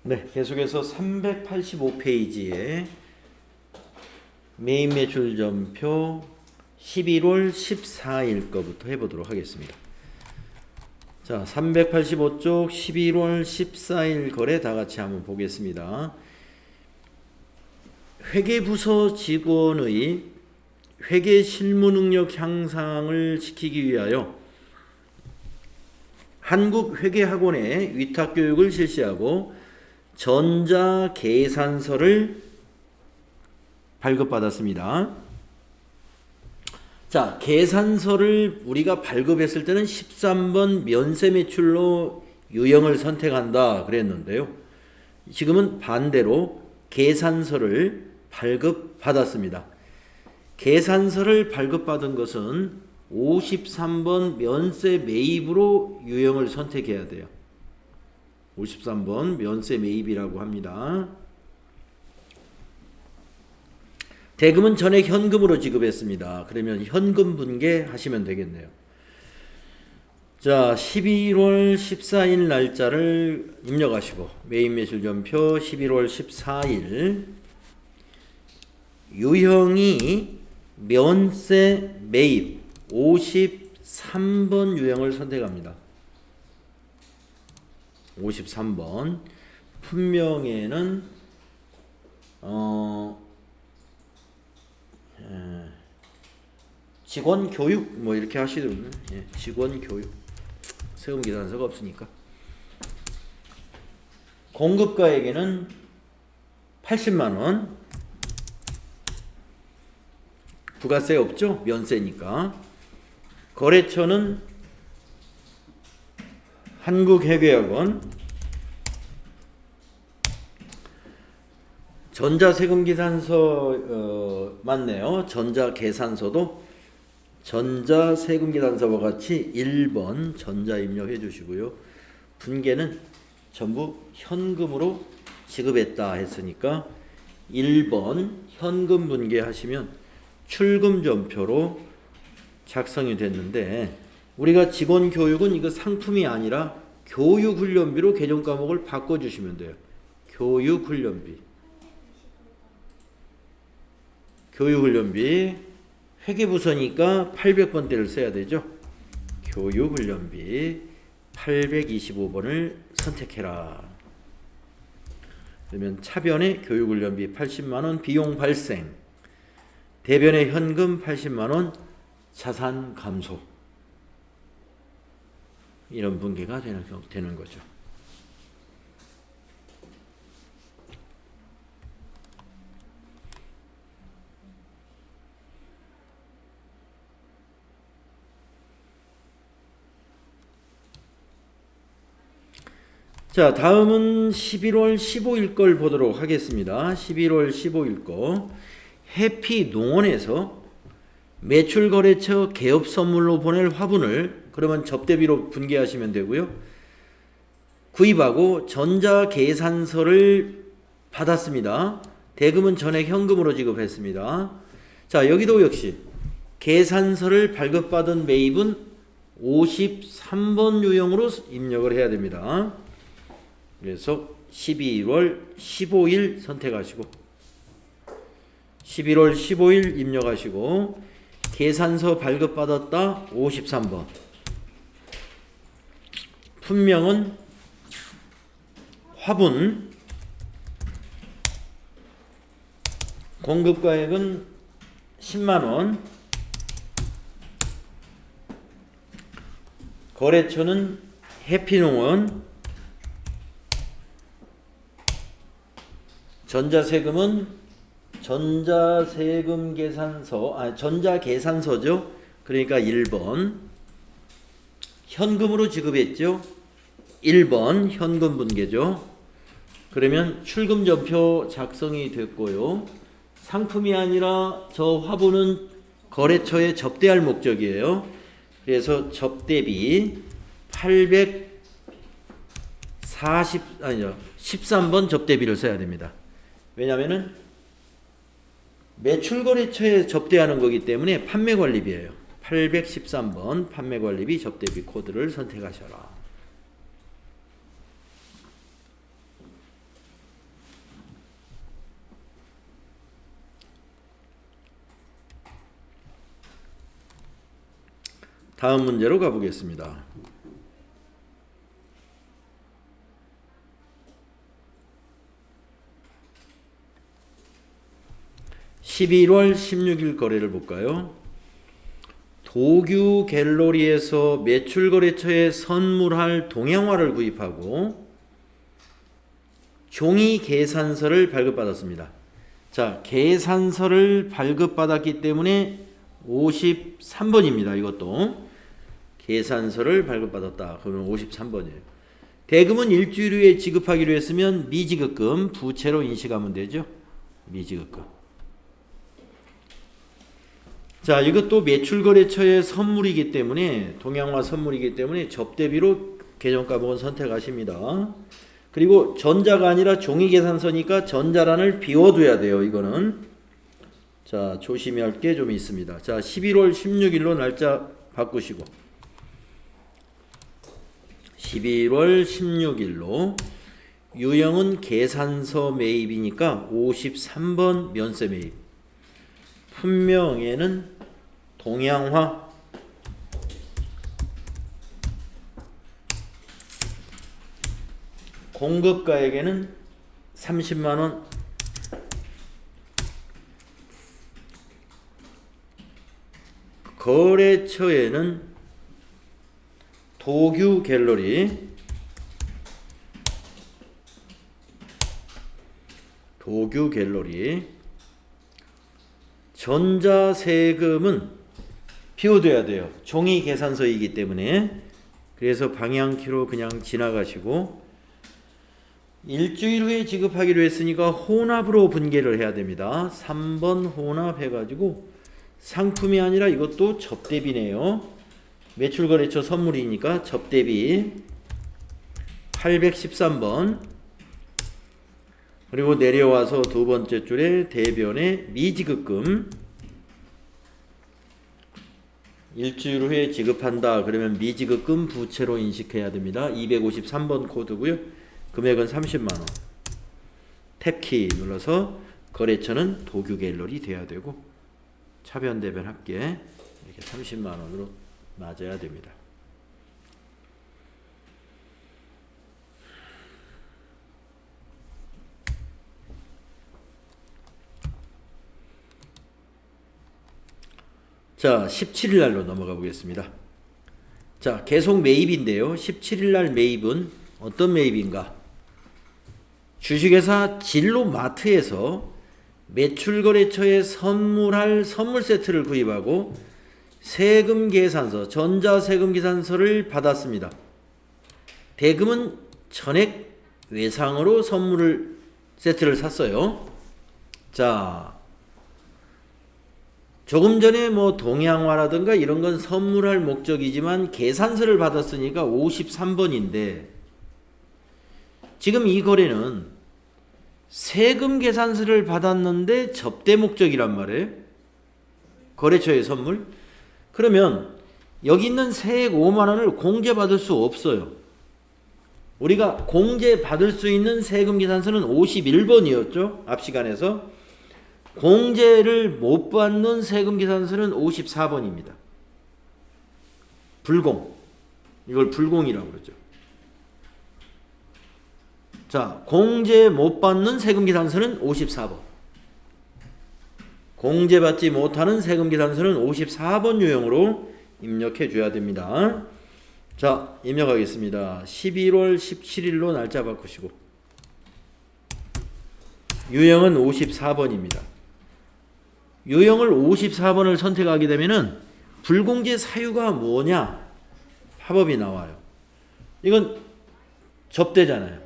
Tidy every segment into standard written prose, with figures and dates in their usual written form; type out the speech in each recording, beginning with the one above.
네, 계속해서 385페이지에 메인 매출 전표 11월 14일 거부터 해보도록 하겠습니다. 자, 385쪽 11월 14일 거래 다 같이 한번 보겠습니다. 회계부서 직원의 회계 실무 능력 향상을 시키기 위하여 한국회계학원에 위탁교육을 실시하고 전자계산서를 발급받았습니다. 자, 계산서를 우리가 발급했을 때는 13번 면세매출로 유형을 선택한다 그랬는데요. 지금은 반대로 계산서를 발급받았습니다. 계산서를 발급받은 것은 53번 면세 매입으로 유형을 선택해야 돼요. 53번 면세 매입이라고 합니다. 대금은 전액 현금으로 지급했습니다. 그러면 현금 분괴하시면 되겠네요. 자, 11월 14일 날짜를 입력하시고 메인 매출 전표 11월 14일 유형이 면세 매입 53번 유형을 선택합니다. 53번 품명에는 직원 교육 뭐 이렇게 하시더군요. 예, 직원 교육 세금 계산서가 없으니까 공급가에게는 80만원 부가세 없죠? 면세니까. 거래처는 한국회계학원. 전자세금계산서 맞네요. 전자계산서도 전자세금계산서와 같이 1번 전자 입력해 주시고요. 분계는 전부 현금으로 지급했다 했으니까 1번 현금 분계하시면 출금 전표로 작성이 됐는데, 우리가 직원 교육은 이거 상품이 아니라 교육훈련비로 개정 과목을 바꿔주시면 돼요. 교육훈련비. 교육훈련비. 회계부서니까 800번대를 써야 되죠. 교육훈련비 825번을 선택해라. 그러면 차변에 교육훈련비 80만원 비용 발생, 대변에 현금 80만원 자산 감소, 이런 분계가 되는 거죠. 자, 다음은 11월 15일 걸 보도록 하겠습니다. 11월 15일 거 해피농원에서 매출거래처 개업 선물로 보낼 화분을 그러면 접대비로 분계하시면 되고요. 구입하고 전자계산서를 받았습니다. 대금은 전액 현금으로 지급했습니다. 자, 여기도 역시 계산서를 발급받은 매입은 53번 유형으로 입력을 해야 됩니다. 그래서 12월 15일 선택하시고 11월 15일 입력하시고 계산서 발급받았다 53번, 품명은 화분, 공급가액은 10만원, 거래처는 해피농원, 전자세금은 전자계산서죠. 그러니까 1번 현금으로 지급했죠. 1번 현금 분계죠. 그러면 출금 전표 작성이 됐고요. 상품이 아니라 저 화분은 거래처에 접대할 목적이에요. 그래서 접대비 13번 접대비를 써야 됩니다. 왜냐하면은 매출거래처에 접대하는 거기 때문에 판매관리비예요. 813번 판매관리비 접대비 코드를 선택하셔라. 다음 문제로 가보겠습니다. 11월 16일 거래를 볼까요? 도규 갤러리에서 매출거래처에 선물할 동양화를 구입하고 종이 계산서를 발급받았습니다. 자, 계산서를 발급받았기 때문에 53번입니다. 이것도 계산서를 발급받았다. 그러면 53번이에요. 대금은 일주일 후에 지급하기로 했으면 미지급금 부채로 인식하면 되죠. 미지급금. 자, 이것도 매출거래처의 선물이기 때문에 동양화 선물이기 때문에 접대비로 계정과목은 선택하십니다. 그리고 전자가 아니라 종이계산서니까 전자란을 비워둬야 돼요. 이거는 자, 조심해야 할 게 좀 있습니다. 자, 11월 16일로 날짜 바꾸시고 11월 16일로 유형은 계산서 매입이니까 53번 면세 매입. 품명에는 동양화 공급가에게는 30만원 거래처에는 도규 갤러리 전자세금은 비워둬야 돼요. 종이 계산서이기 때문에. 그래서 방향키로 그냥 지나가시고 일주일 후에 지급하기로 했으니까 혼합으로 분계를 해야 됩니다. 3번 혼합해가지고 상품이 아니라 이것도 접대비네요. 매출거래처 선물이니까 접대비 813번. 그리고 내려와서 두 번째 줄에 대변에 미지급금 일주일 후에 지급한다. 그러면 미지급금 부채로 인식해야 됩니다. 253번 코드고요. 금액은 30만원. 탭키 눌러서 거래처는 도규 갤러리 돼야 되고 차변 대변 합계 이렇게 30만원으로 맞아야 됩니다. 자, 17일 날로 넘어가 보겠습니다. 자, 계속 매입인데요. 17일 날 매입은 어떤 매입인가? 주식회사 진로마트에서 매출거래처에 선물할 선물 세트를 구입하고 세금 계산서, 전자세금 계산서를 받았습니다. 대금은 전액 외상으로 선물을 세트를 샀어요. 자, 조금 전에 뭐 동양화라든가 이런 건 선물할 목적이지만 계산서를 받았으니까 53번인데 지금 이 거래는 세금 계산서를 받았는데 접대 목적이란 말이에요. 거래처의 선물. 그러면 여기 있는 세액 5만원을 공제받을 수 없어요. 우리가 공제받을 수 있는 세금 계산서는 51번이었죠. 앞 시간에서. 공제를 못 받는 세금 계산서는 54번입니다. 불공. 이걸 불공이라고 그러죠. 자, 공제 못 받는 세금 계산서는 54번. 공제받지 못하는 세금 계산서는 54번 유형으로 입력해 줘야 됩니다. 자, 입력하겠습니다. 11월 17일로 날짜 바꾸시고 유형은 54번입니다. 유형을 54번을 선택하게 되면은 불공제 사유가 뭐냐? 팝업이 나와요. 이건 접대잖아요.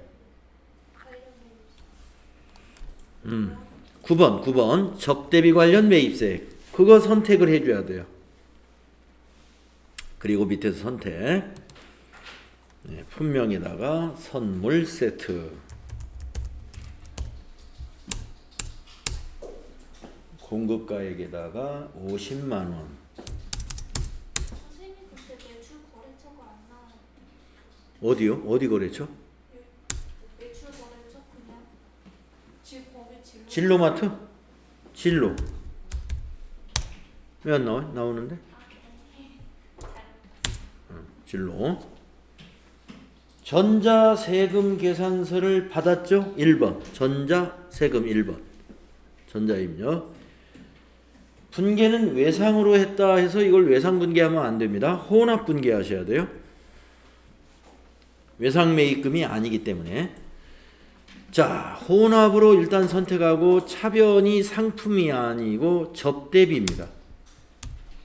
9번 접대비 관련 매입세. 그거 선택을 해줘야 돼요. 그리고 밑에서 선택. 네, 품명에다가 선물 세트. 공급가액에다가 50만원. 선생님 근데 매출 거래처가 안 나와요. 어디요? 어디 거래처? 매출 거래처 그냥 거기 진로마트? 진로. 왜 안 나와? 나오는데? 진로. 전자세금 계산서를 받았죠? 1번. 전자세금 1번. 전자입력. 분계는 외상으로 했다 해서 이걸 외상 분계하면 안 됩니다. 혼합 분계하셔야 돼요. 외상 매입금이 아니기 때문에. 자, 혼합으로 일단 선택하고 차변이 상품이 아니고 접대비입니다.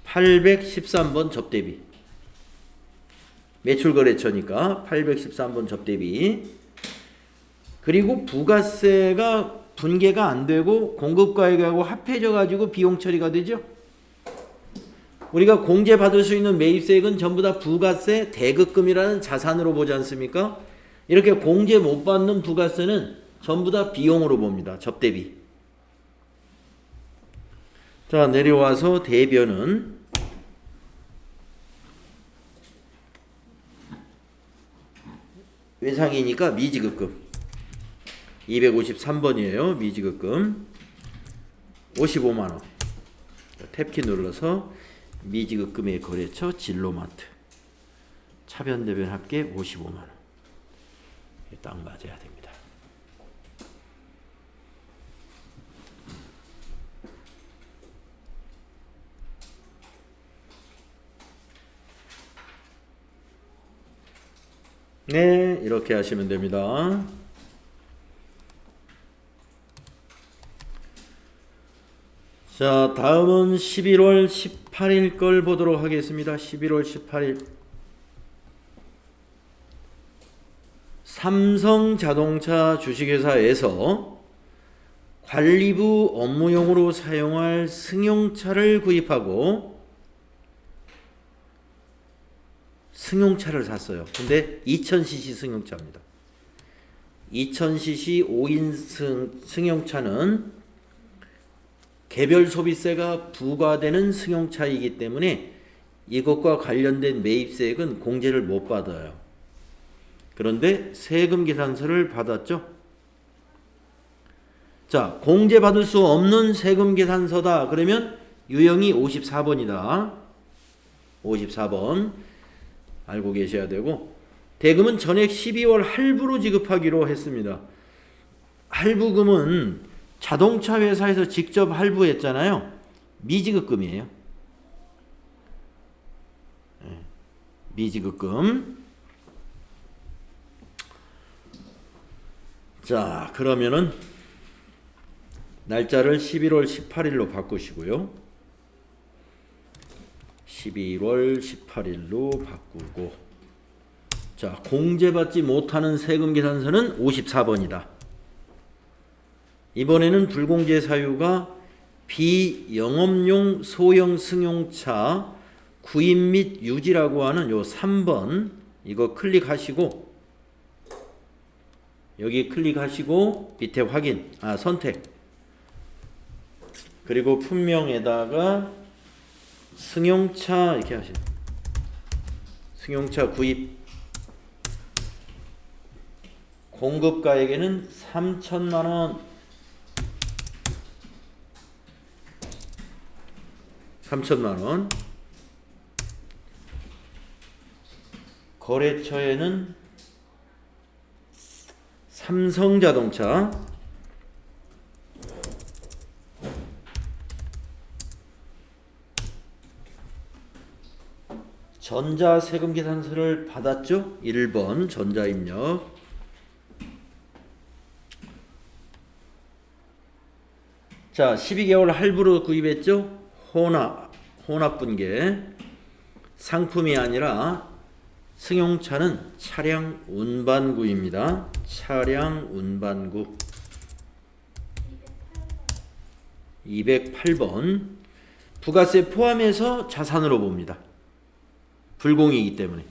813번 접대비. 매출거래처니까 813번 접대비. 그리고 부가세가 분계가 안 되고 공급가액하고 합해져 가지고 비용 처리가 되죠. 우리가 공제 받을 수 있는 매입세액은 전부 다 부가세, 대급금이라는 자산으로 보지 않습니까? 이렇게 공제 못 받는 부가세는 전부 다 비용으로 봅니다. 접대비. 자, 내려와서 대변은 외상이니까 미지급금 253번이에요. 미지급금 55만원. 탭키 눌러서 미지급금의 거래처 진로마트 차변대변 합계 55만원. 딱 맞아야 됩니다. 네, 이렇게 하시면 됩니다. 자, 다음은 11월 18일 걸 보도록 하겠습니다. 11월 18일. 삼성자동차 주식회사에서 관리부 업무용으로 사용할 승용차를 구입하고 승용차를 샀어요. 근데 2000cc 승용차입니다. 2000cc 5인 승용차는 개별 소비세가 부과되는 승용차이기 때문에 이것과 관련된 매입세액은 공제를 못 받아요. 그런데 세금 계산서를 받았죠. 자, 공제 받을 수 없는 세금 계산서다. 그러면 유형이 54번이다. 54번 알고 계셔야 되고, 대금은 전액 12월 할부로 지급하기로 했습니다. 할부금은 자동차 회사에서 직접 할부했잖아요. 미지급금이에요. 미지급금. 자, 그러면은 날짜를 11월 18일로 바꾸시고요. 11월 18일로 바꾸고, 자, 공제받지 못하는 세금 계산서는 54번이다. 이번에는 불공제 사유가 비영업용 소형 승용차 구입 및 유지라고 하는 요 3번 이거 클릭하시고, 여기 클릭하시고 밑에 확인, 선택, 그리고 품명에다가 승용차 이렇게 하시면, 승용차 구입 공급가액에는 3천만원 3천만원, 거래처에는 삼성자동차, 전자세금계산서를 받았죠? 1번 전자입력. 자, 12개월 할부로 구입했죠? 혼합분계. 상품이 아니라 승용차는 차량 운반구입니다. 차량 운반구 208번. 부가세 포함해서 자산으로 봅니다. 불공이기 때문에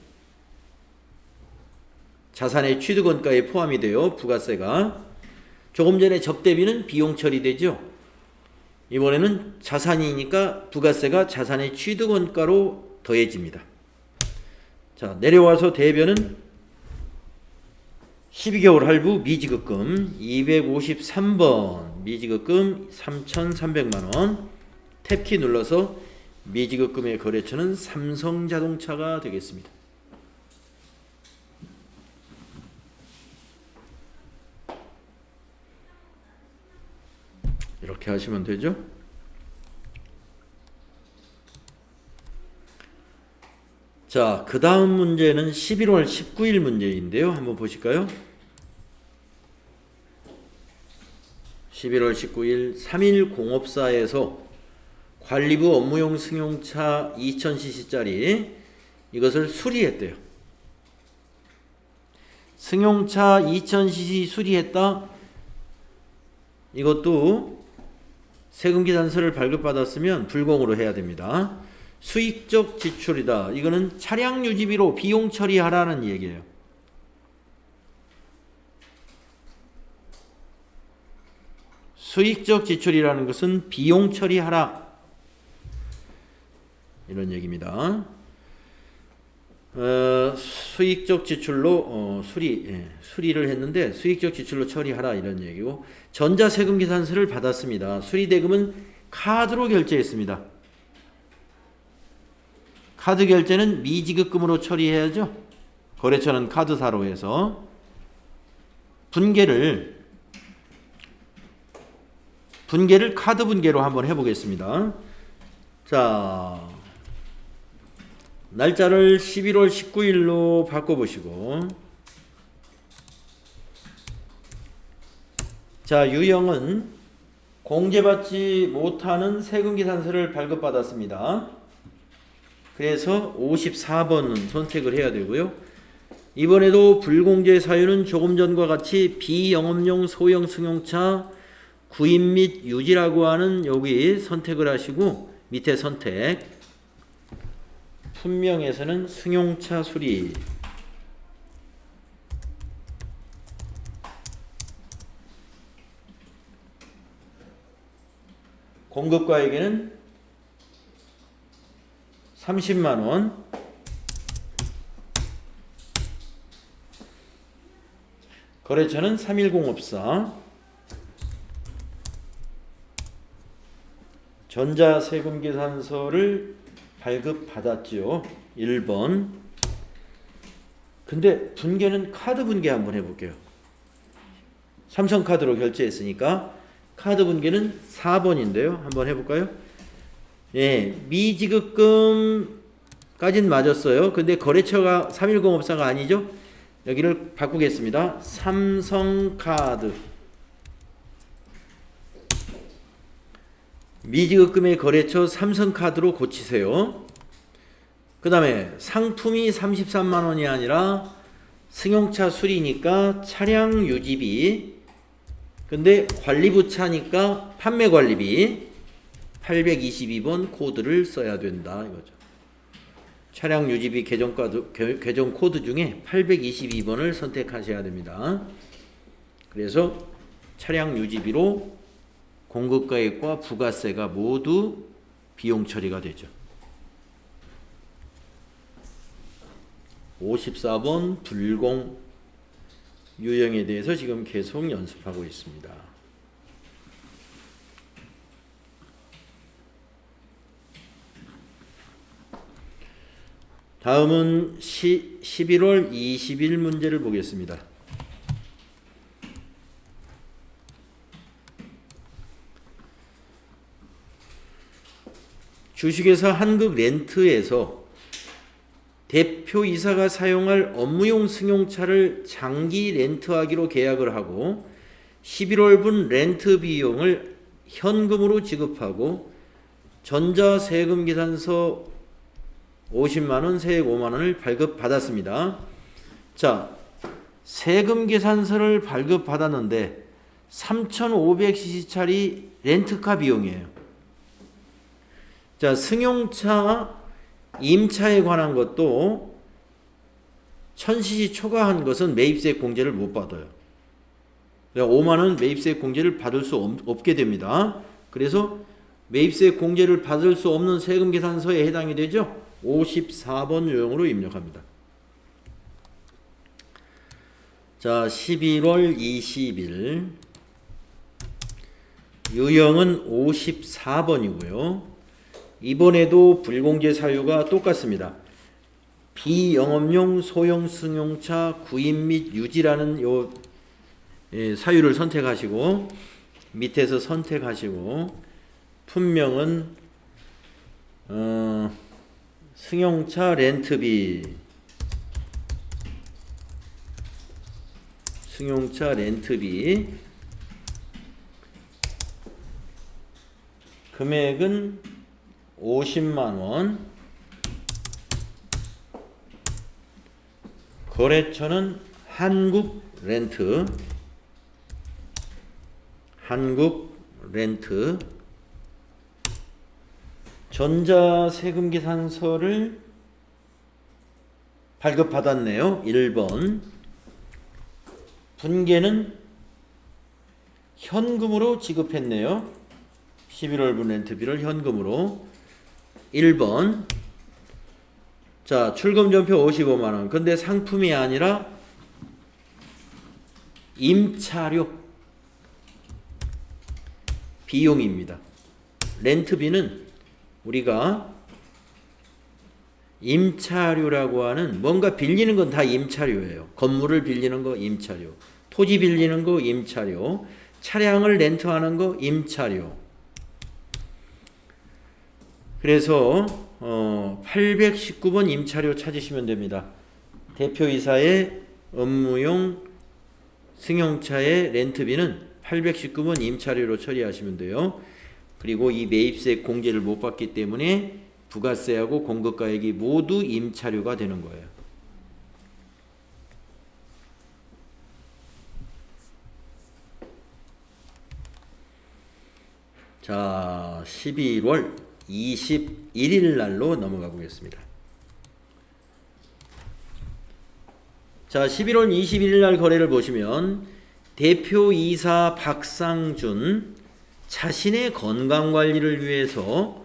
자산의 취득원가에 포함이 돼요. 부가세가. 조금 전에 접대비는 비용 처리되죠. 이번에는 자산이니까 부가세가 자산의 취득원가로 더해집니다. 자, 내려와서 대변은 12개월 할부 미지급금 253번 미지급금 3,300만원. 탭키 눌러서 미지급금의 거래처는 삼성자동차가 되겠습니다. 이렇게 하시면 되죠. 자, 그 다음 문제는 11월 19일 문제인데요. 한번 보실까요? 11월 19일 3일 공업사에서 관리부 업무용 승용차 2000cc짜리 이것을 수리했대요. 승용차 2000cc 수리했다. 이것도 세금계산서를 발급받았으면 불공으로 해야 됩니다. 수익적 지출이다. 이거는 차량 유지비로 비용 처리하라는 얘기예요. 수익적 지출이라는 것은 비용 처리하라. 이런 얘기입니다. 수익적 지출로 수리를 했는데 수익적 지출로 처리하라 이런 얘기고, 전자세금계산서를 받았습니다. 수리대금은 카드로 결제했습니다. 카드 결제는 미지급금으로 처리해야죠. 거래처는 카드사로 해서 분계를 카드 분계로 한번 해보겠습니다. 자, 날짜를 11월 19일로 바꿔보시고, 자, 유형은 공제받지 못하는 세금계산서를 발급받았습니다. 그래서 54번은 선택을 해야 되고요. 이번에도 불공제 사유는 조금 전과 같이 비영업용 소형 승용차 구입 및 유지라고 하는 여기 선택을 하시고, 밑에 선택 품명에서는 승용차 수리, 공급가액에는 30만원, 거래처는 310업사, 전자세금계산서를 발급받았죠. 1번. 근데 분계는 카드 분계 한번 해볼게요. 삼성카드로 결제했으니까 카드 분계는 4번인데요. 한번 해볼까요? 예, 미지급금까지는 맞았어요. 근데 거래처가 310업사가 아니죠. 여기를 바꾸겠습니다. 삼성카드. 미지급금의 거래처 삼성카드로 고치세요. 그 다음에 상품이 33만원이 아니라 승용차 수리니까 차량 유지비, 근데 관리부 차니까 판매관리비 822번 코드를 써야 된다 이거죠. 차량 유지비 계정 코드 중에 822번을 선택하셔야 됩니다. 그래서 차량 유지비로 공급가액과 부가세가 모두 비용 처리가 되죠. 54번 불공 유형에 대해서 지금 계속 연습하고 있습니다. 다음은 11월 20일 문제를 보겠습니다. 주식회사 한국렌트에서 대표이사가 사용할 업무용 승용차를 장기 렌트하기로 계약을 하고 11월분 렌트 비용을 현금으로 지급하고 전자세금계산서 50만원, 세액 5만원을 발급받았습니다. 자, 세금계산서를 발급받았는데 3500cc짜리 렌트카 비용이에요. 자, 승용차 임차에 관한 것도 1000cc 초과한 것은 매입세 공제를 못 받아요. 5만원 매입세 공제를 받을 수 없게 됩니다. 그래서 매입세 공제를 받을 수 없는 세금계산서에 해당이 되죠. 54번 유형으로 입력합니다. 자, 11월 20일 유형은 54번이고요. 이번에도 불공제 사유가 똑같습니다. 비영업용 소형 승용차 구입 및 유지라는 요 사유를 선택하시고 밑에서 선택하시고 품명은 승용차 렌트비 금액은 50만원 거래처는 한국렌트 전자세금계산서를 발급받았네요. 1번 분계는 현금으로 지급했네요. 11월분 렌트비를 현금으로 1번 자 출금전표 55만원 근데 상품이 아니라 임차료 비용입니다. 렌트비는 우리가 임차료라고 하는 뭔가 빌리는 건 다 임차료예요. 건물을 빌리는 거 임차료, 토지 빌리는 거 임차료, 차량을 렌트하는 거 임차료. 그래서 819번 임차료 찾으시면 됩니다. 대표이사의 업무용 승용차의 렌트비는 819번 임차료로 처리하시면 돼요. 그리고 이 매입세 공제를 못 받기 때문에 부가세하고 공급가액이 모두 임차료가 되는 거예요. 자, 11월 21일 날로 넘어가 보겠습니다. 자, 11월 21일 날 거래를 보시면 대표이사 박상준 자신의 건강관리를 위해서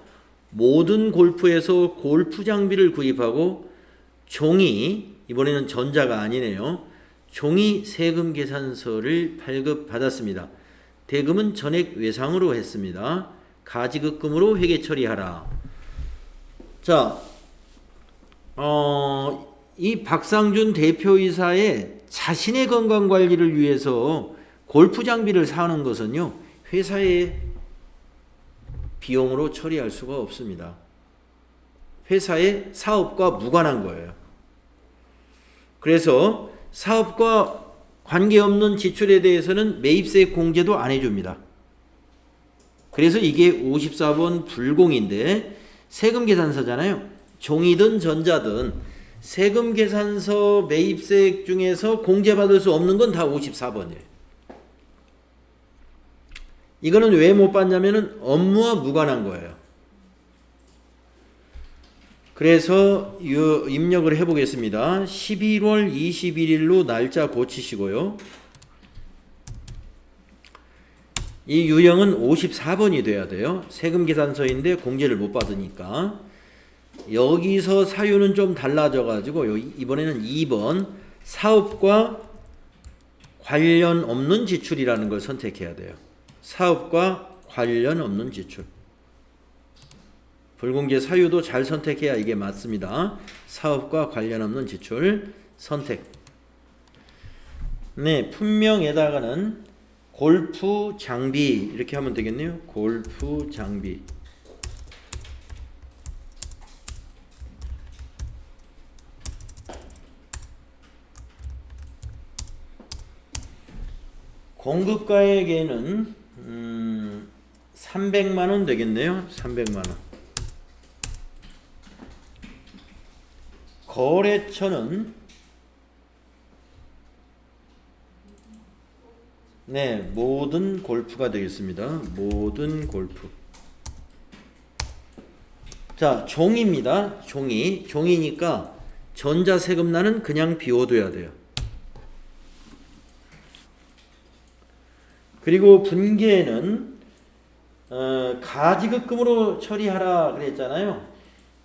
모든 골프에서 골프 장비를 구입하고 종이, 이번에는 전자가 아니네요. 종이 세금 계산서를 발급받았습니다. 대금은 전액 외상으로 했습니다. 가지급금으로 회계 처리하라. 자, 이 박상준 대표이사의 자신의 건강관리를 위해서 골프 장비를 사는 것은요, 회사의 비용으로 처리할 수가 없습니다. 회사의 사업과 무관한 거예요. 그래서 사업과 관계없는 지출에 대해서는 매입세 공제도 안 해줍니다. 그래서 이게 54번 불공인데 세금계산서잖아요. 종이든 전자든 세금계산서 매입세액 중에서 공제받을 수 없는 건 다 54번이에요. 이거는 왜 못 받냐면은 업무와 무관한 거예요. 그래서 입력을 해보겠습니다. 11월 21일로 날짜 고치시고요. 이 유형은 54번이 돼야 돼요. 세금계산서인데 공제를 못 받으니까. 여기서 사유는 좀 달라져 가지고 이번에는 2번 사업과 관련 없는 지출이라는 걸 선택해야 돼요. 사업과 관련 없는 지출. 불공제 사유도 잘 선택해야 이게 맞습니다. 사업과 관련 없는 지출 선택. 네, 품명에다가는 골프 장비 이렇게 하면 되겠네요. 골프 장비. 공급가액에는 300만원 되겠네요. 300만원. 거래처는 네, 모든 골프가 되겠습니다. 모든 골프. 자, 종입니다. 종이니까 전자세금란은 그냥 비워둬야 돼요. 그리고 분계는 가지급금으로 처리하라 그랬잖아요.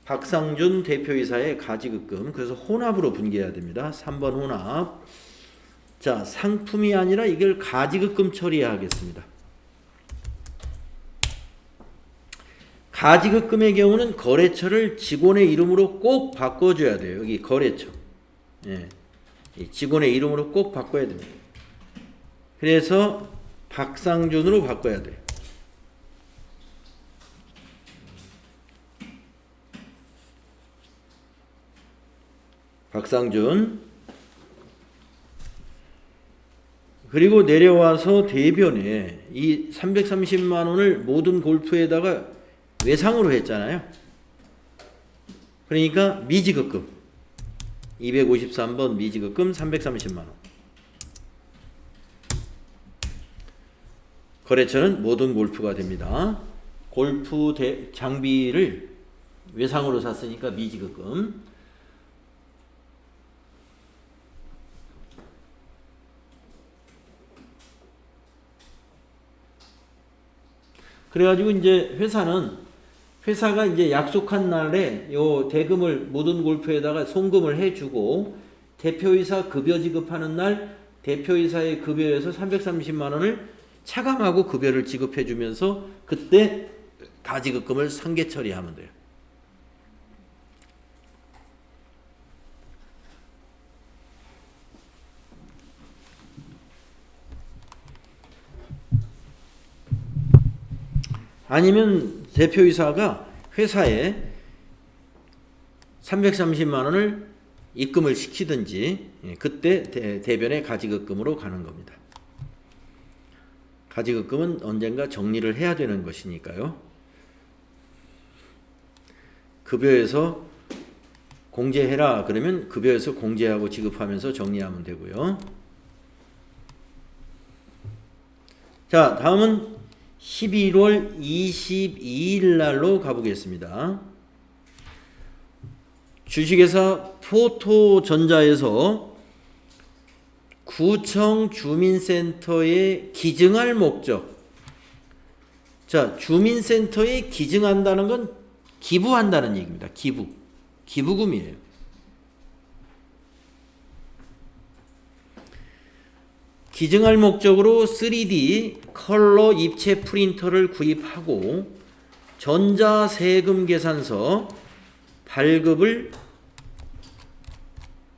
박상준 대표이사의 가지급금. 그래서 혼합으로 분계해야 됩니다. 3번 혼합. 자, 상품이 아니라 이걸 가지급금 처리하겠습니다. 가지급금의 경우는 거래처를 직원의 이름으로 꼭 바꿔줘야 돼요. 여기 거래처. 예. 이 직원의 이름으로 꼭 바꿔야 됩니다. 그래서 박상준으로 바꿔야 돼요. 박상준. 그리고 내려와서 대변에 이 330만 원을 모든 골프에다가 외상으로 했잖아요. 그러니까 미지급금 253번 미지급금 330만 원. 거래처는 모든 골프가 됩니다. 골프 장비를 외상으로 샀으니까 미지급금. 그래가지고 이제 회사가 이제 약속한 날에 요 대금을 모든 골프에다가 송금을 해주고 대표이사 급여 지급하는 날 대표이사의 급여에서 330만 원을 차감하고 급여를 지급해주면서 그때 가지급금을 상계 처리하면 돼요. 아니면 대표이사가 회사에 330만 원을 입금을 시키든지 그때 대변의 가지급금으로 가는 겁니다. 가지급금은 언젠가 정리를 해야 되는 것이니까요. 급여에서 공제해라 그러면 급여에서 공제하고 지급하면서 정리하면 되고요. 자, 다음은 11월 22일 날로 가보겠습니다. 주식회사 포토전자에서 구청 주민센터에 기증할 목적. 자, 주민센터에 기증한다는 건 기부한다는 얘기입니다. 기부금이에요. 기증할 목적으로 3D 컬러 입체 프린터를 구입하고 전자세금 계산서 발급을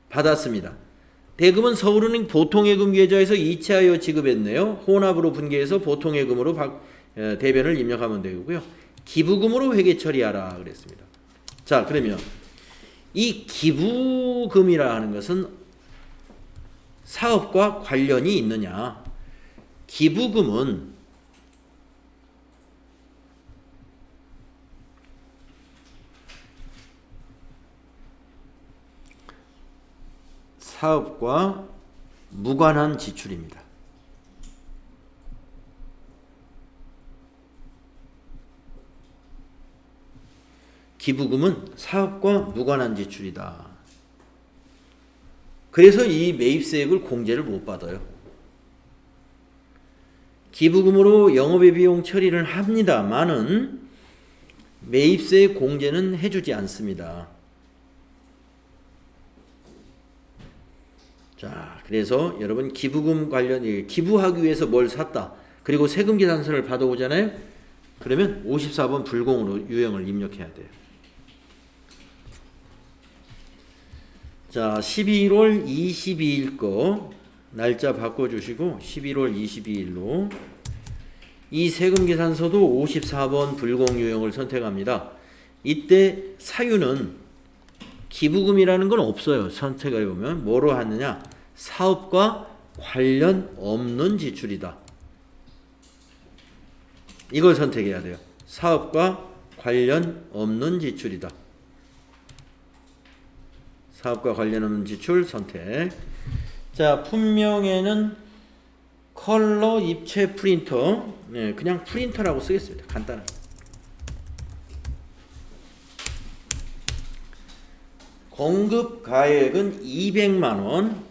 받았습니다. 대금은 서울은행 보통예금 계좌에서 이체하여 지급했네요. 혼합으로 분개해서 보통예금으로 대변을 입력하면 되고요. 기부금으로 회계 처리하라 그랬습니다. 자, 그러면 이 기부금이라 하는 것은 사업과 관련이 있느냐? 기부금은 사업과 무관한 지출입니다. 기부금은 사업과 무관한 지출이다. 그래서 이 매입세액을 공제를 못 받아요. 기부금으로 영업의 비용 처리를 합니다만은 매입세액 공제는 해주지 않습니다. 자, 그래서 여러분 기부금 관련 기부하기 위해서 뭘 샀다. 그리고 세금 계산서를 받아오잖아요. 그러면 54번 불공으로 유형을 입력해야 돼요. 자, 11월 22일 거 날짜 바꿔주시고 11월 22일로 이 세금 계산서도 54번 불공 유형을 선택합니다. 이때 사유는 기부금이라는 건 없어요. 선택해 보면 뭐로 하느냐? 사업과 관련 없는 지출이다. 이걸 선택해야 돼요. 사업과 관련 없는 지출이다. 사업과 관련 없는 지출 선택. 자, 품명에는 컬러 입체 프린터, 그냥 프린터라고 쓰겠습니다. 간단하게. 공급 가액은 200만 원.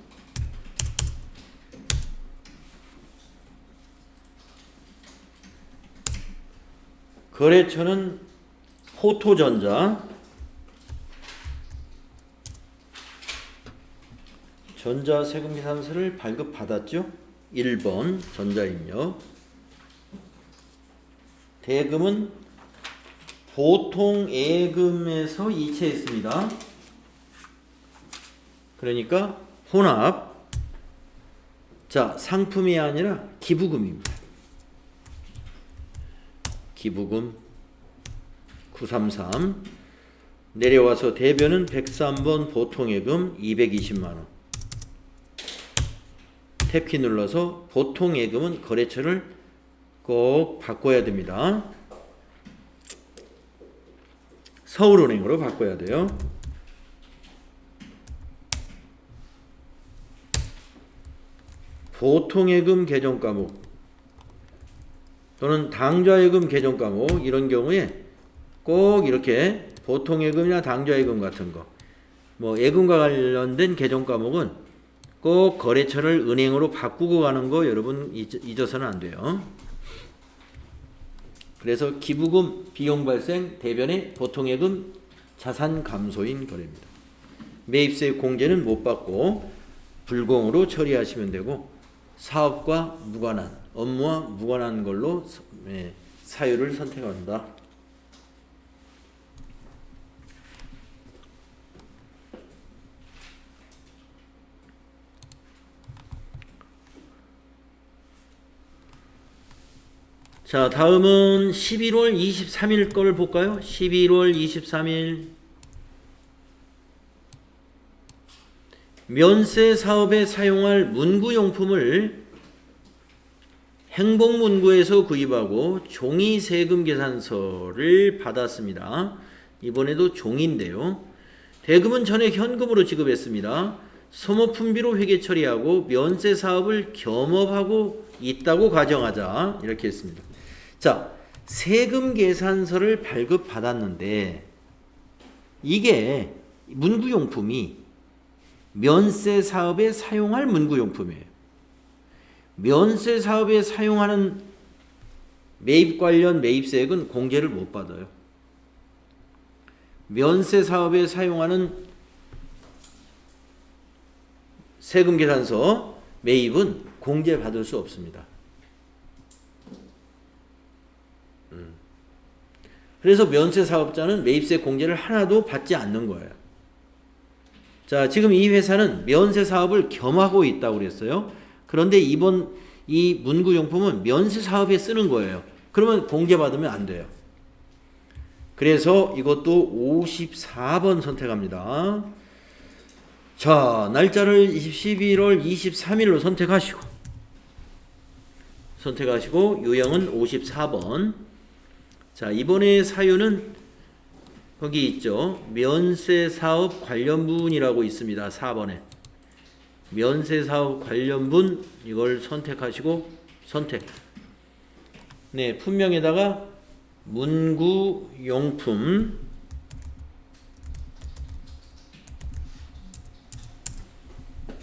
거래처는 포토전자. 전자세금계산서를 발급받았죠. 1번 전자입력. 대금은 보통예금에서 이체했습니다. 그러니까 혼합. 자, 상품이 아니라 기부금입니다. 기부금 933 내려와서 대변은 103번 보통예금 220만원 탭키 눌러서 보통예금은 거래처를 꼭 바꿔야 됩니다. 서울은행으로 바꿔야 돼요. 보통예금 계정 과목 또는 당좌예금 계정 과목 이런 경우에 꼭 이렇게 보통예금이나 당좌예금 같은 거 뭐 예금과 관련된 계정 과목은 꼭 거래처를 은행으로 바꾸고 가는 거 여러분 잊어서는 안 돼요. 그래서 기부금 비용 발생 대변의 보통예금 자산 감소인 거래입니다. 매입세 공제는 못 받고 불공으로 처리하시면 되고 사업과 무관한 업무와 무관한 걸로 사유를 선택한다. 자, 다음은 11월 23일 거를 볼까요? 11월 23일 면세 사업에 사용할 문구용품을 행복문구에서 구입하고 종이 세금 계산서를 받았습니다. 이번에도 종인데요. 대금은 전액 현금으로 지급했습니다. 소모품비로 회계 처리하고 면세 사업을 겸업하고 있다고 가정하자. 이렇게 했습니다. 자, 세금 계산서를 발급받았는데 이게 문구용품이 면세 사업에 사용할 문구용품이에요. 면세 사업에 사용하는 매입 관련 매입세액은 공제를 못 받아요. 면세 사업에 사용하는 세금 계산서 매입은 공제 받을 수 없습니다. 그래서 면세 사업자는 매입세 공제를 하나도 받지 않는 거예요. 자, 지금 이 회사는 면세 사업을 겸하고 있다고 그랬어요. 그런데 이번 이 문구용품은 면세 사업에 쓰는 거예요. 그러면 공제받으면 안 돼요. 그래서 이것도 54번 선택합니다. 자, 날짜를 11월 23일로 선택하시고 유형은 54번. 자, 이번에 사유는 거기 있죠. 면세사업 관련분이라고 있습니다. 4번에. 면세사업 관련분 이걸 선택하시고 선택. 네, 품명에다가 문구용품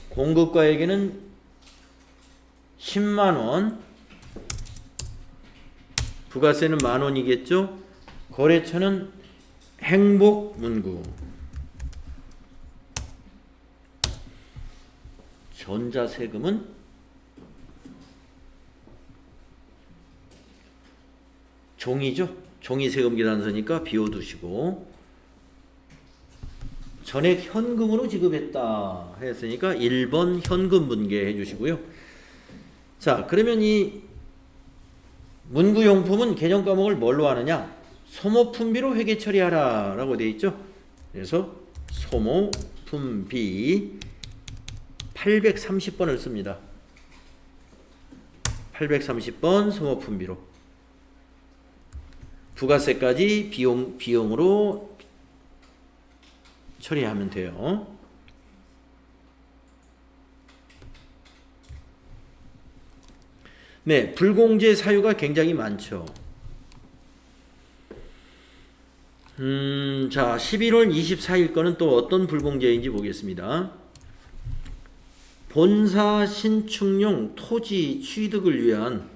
공급가액에는 10만원 부가세는 만원이겠죠. 거래처는 행복문구 전자세금은 종이죠. 종이세금 계산서니까 비워두시고 전액 현금으로 지급했다 했으니까 1번 현금 분개해 주시고요. 자, 그러면 이 문구용품은 계정 과목을 뭘로 하느냐? 소모품비로 회계 처리하라 라고 되어 있죠. 그래서 소모품비 830번을 씁니다. 830번 소모품비로 부가세까지 비용으로 처리하면 돼요. 네, 불공제 사유가 굉장히 많죠. 자, 11월 24일 거는 또 어떤 불공제인지 보겠습니다. 본사 신축용 토지 취득을 위한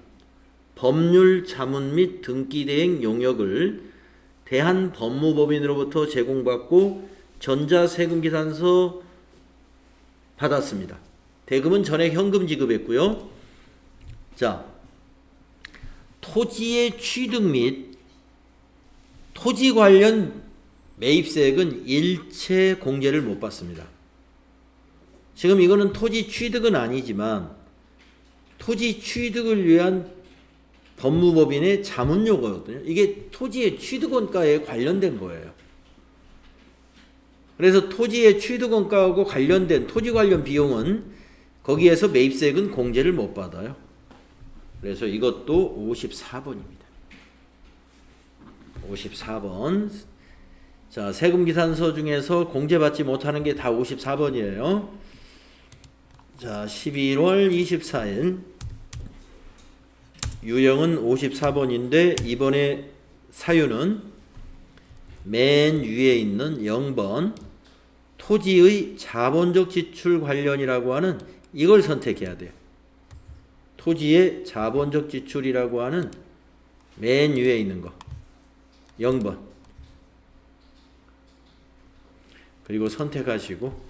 법률 자문 및 등기 대행 용역을 대한법무법인으로부터 제공받고 전자세금 계산서 받았습니다. 대금은 전액 현금 지급했고요. 자, 토지의 취득 및 토지 관련 매입세액은 일체 공제를 못 받습니다. 지금 이거는 토지 취득은 아니지만 토지 취득을 위한 법무법인의 자문요거거든요. 이게 토지의 취득원가에 관련된 거예요. 그래서 토지의 취득원가하고 관련된 토지 관련 비용은 거기에서 매입세액은 공제를 못 받아요. 그래서 이것도 54번입니다. 54번. 자, 세금계산서 중에서 공제받지 못하는 게 다 54번이에요. 자, 11월 24일 유형은 54번인데 이번에 사유는 맨 위에 있는 0번 토지의 자본적 지출 관련이라고 하는 이걸 선택해야 돼요. 토지의 자본적 지출이라고 하는 맨 위에 있는 거 0번 그리고 선택하시고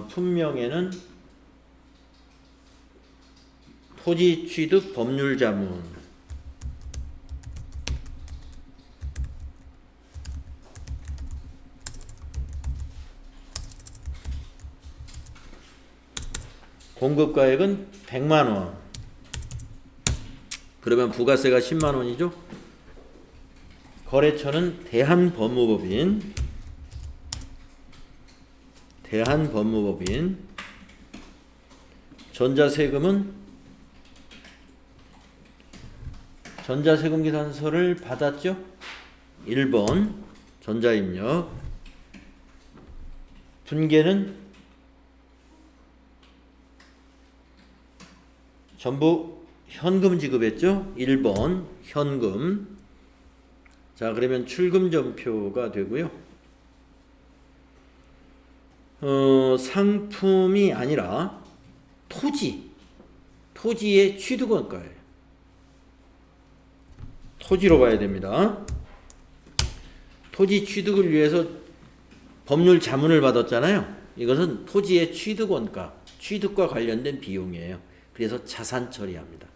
품명에는 토지 취득 법률 자문 공급가액은 100만원 그러면 부가세가 10만원이죠. 거래처는 대한법무법인 전자세금은 전자세금계산서를 받았죠. 1번 전자입력 분계는 전부 현금 지급했죠. 1번 현금. 자, 그러면 출금전표가 되고요. 상품이 아니라 토지의 취득원가예요. 토지로 봐야 됩니다. 토지 취득을 위해서 법률 자문을 받았잖아요. 이것은 토지의 취득원가, 취득과 관련된 비용이에요. 그래서 자산 처리합니다.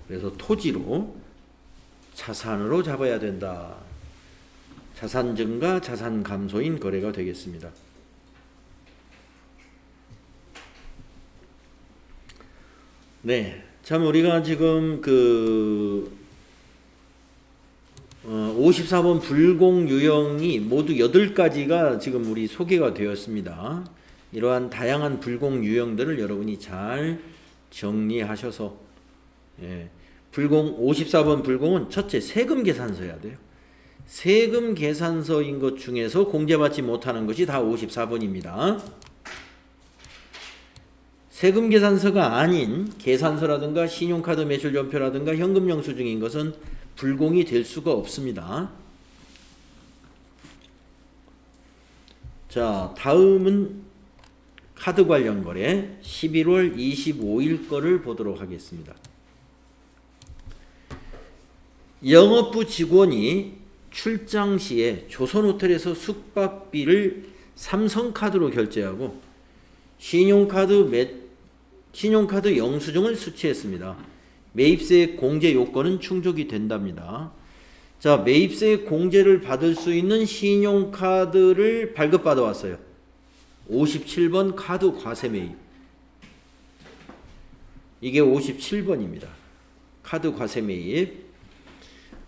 그래서 토지로 자산으로 잡아야 된다. 자산 증가, 자산 감소인 거래가 되겠습니다. 네, 참 우리가 지금 54번 불공 유형이 모두 8가지가 지금 우리 소개가 되었습니다. 이러한 다양한 불공 유형들을 여러분이 잘 정리하셔서 54번 불공은 첫째 세금 계산서여야 돼요. 세금 계산서인 것 중에서 공제받지 못하는 것이 다 54번입니다. 세금 계산서가 아닌 계산서라든가 신용카드 매출전표라든가 현금 영수증인 것은 불공이 될 수가 없습니다. 자, 다음은 카드 관련 거래 11월 25일 거를 보도록 하겠습니다. 영업부 직원이 출장 시에 조선호텔에서 숙박비를 삼성카드로 결제하고 신용카드 영수증을 수취했습니다. 매입세액 공제 요건은 충족이 된답니다. 자, 매입세액 공제를 받을 수 있는 신용카드를 발급받아 왔어요. 57번 카드 과세 매입. 이게 57번입니다. 카드 과세 매입.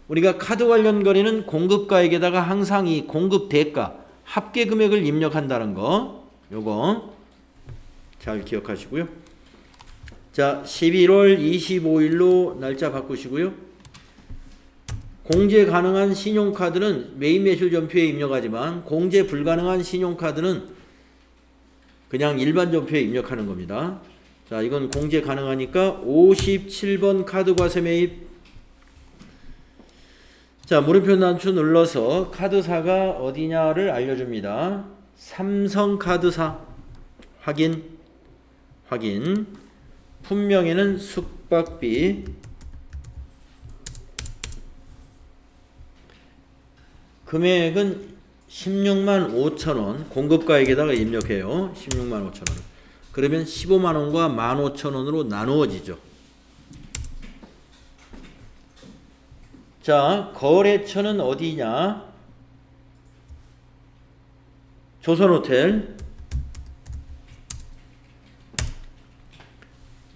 우리가 카드 관련 거래는 공급가액에다가 항상 이 공급 대가 합계 금액을 입력한다는 거 요거 잘 기억하시고요. 자, 11월 25일로 날짜 바꾸시고요. 공제 가능한 신용카드는 매입 매출 전표에 입력하지만 공제 불가능한 신용카드는 그냥 일반 전표에 입력하는 겁니다. 자, 이건 공제 가능하니까 57번 카드 과세 매입. 자, 물음표 단추 눌러서 카드사가 어디냐를 알려줍니다. 삼성카드사 확인. 품명에는 숙박비. 금액은 16만 5천원 공급가액에다가 입력해요. 16만 5천원. 그러면 15만원과 15,000원으로 나누어지죠. 자, 거래처는 어디냐? 조선호텔.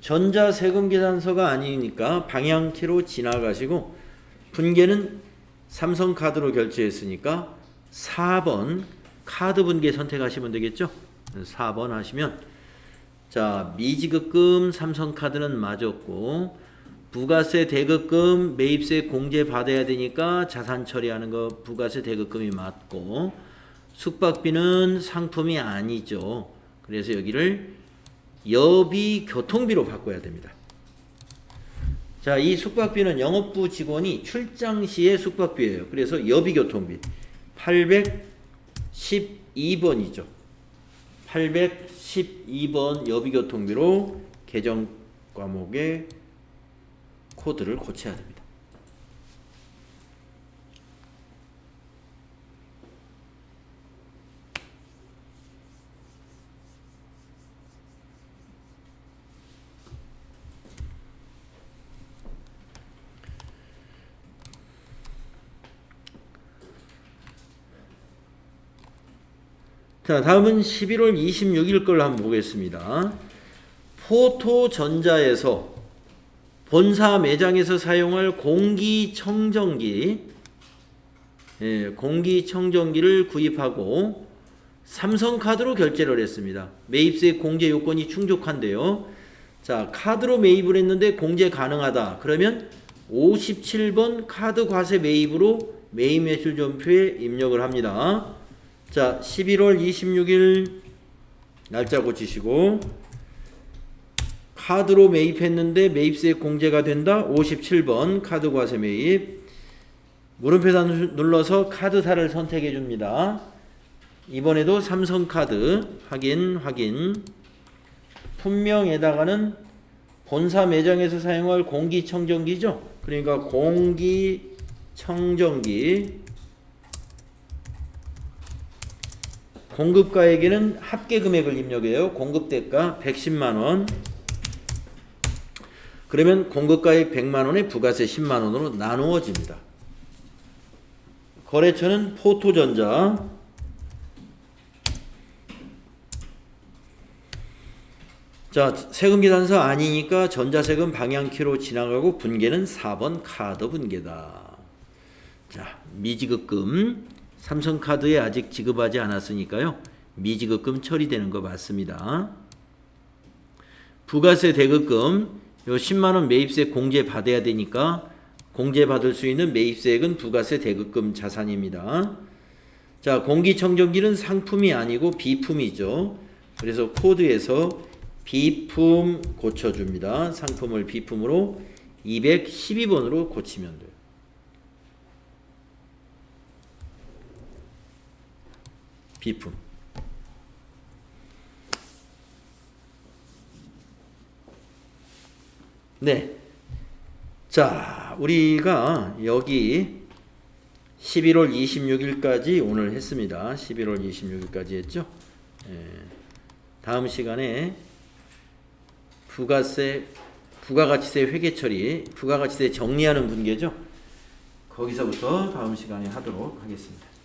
전자세금계산서가 아니니까 방향키로 지나가시고 분계는 삼성카드로 결제했으니까 4번 카드 분계 선택하시면 되겠죠. 4번 하시면 자 미지급금 삼성카드는 맞았고 부가세 대급금 매입세 공제 받아야 되니까 자산 처리하는 거 부가세 대급금이 맞고 숙박비는 상품이 아니죠. 그래서 여기를 여비 교통비로 바꿔야 됩니다. 자, 이 숙박비는 영업부 직원이 출장 시의 숙박비예요. 그래서 여비 교통비 812번이죠. 812번 여비 교통비로 계정 과목의 코드를 고쳐야 됩니다. 자, 다음은 11월 26일 걸 한번 보겠습니다. 포토전자에서 본사 매장에서 사용할 공기청정기, 공기청정기를 구입하고 삼성카드로 결제를 했습니다. 매입세 공제 요건이 충족한데요. 자, 카드로 매입을 했는데 공제 가능하다. 그러면 57번 카드 과세 매입으로 매입 매출 전표에 입력을 합니다. 자, 11월 26일 날짜 고치시고 카드로 매입했는데 매입세 공제가 된다. 57번 카드 과세 매입. 물음표다 눌러서 카드사를 선택해 줍니다. 이번에도 삼성카드 확인. 품명에다가는 본사 매장에서 사용할 공기청정기죠. 그러니까 공기청정기. 공급가에게는 합계 금액을 입력해요. 공급대가 110만원. 그러면 공급가액 100만원에 부가세 10만원으로 나누어집니다. 거래처는 포토전자. 자, 세금계산서 아니니까 전자세금 방향키로 지나가고 분계는 4번 카드 분계다. 자, 미지급금. 삼성카드에 아직 지급하지 않았으니까요. 미지급금 처리되는 거 맞습니다. 부가세 대급금 요 10만원 매입세 공제 받아야 되니까 공제 받을 수 있는 매입세액은 부가세 대급금 자산입니다. 자, 공기청정기는 상품이 아니고 비품이죠. 그래서 코드에서 비품 고쳐줍니다. 상품을 비품으로 212번으로 고치면 돼요. 비품. 네. 자, 우리가 여기 11월 26일까지 오늘 했습니다. 11월 26일까지 했죠. 다음 시간에 부가가치세 회계 처리, 부가가치세 정리하는 분계죠. 거기서부터 다음 시간에 하도록 하겠습니다.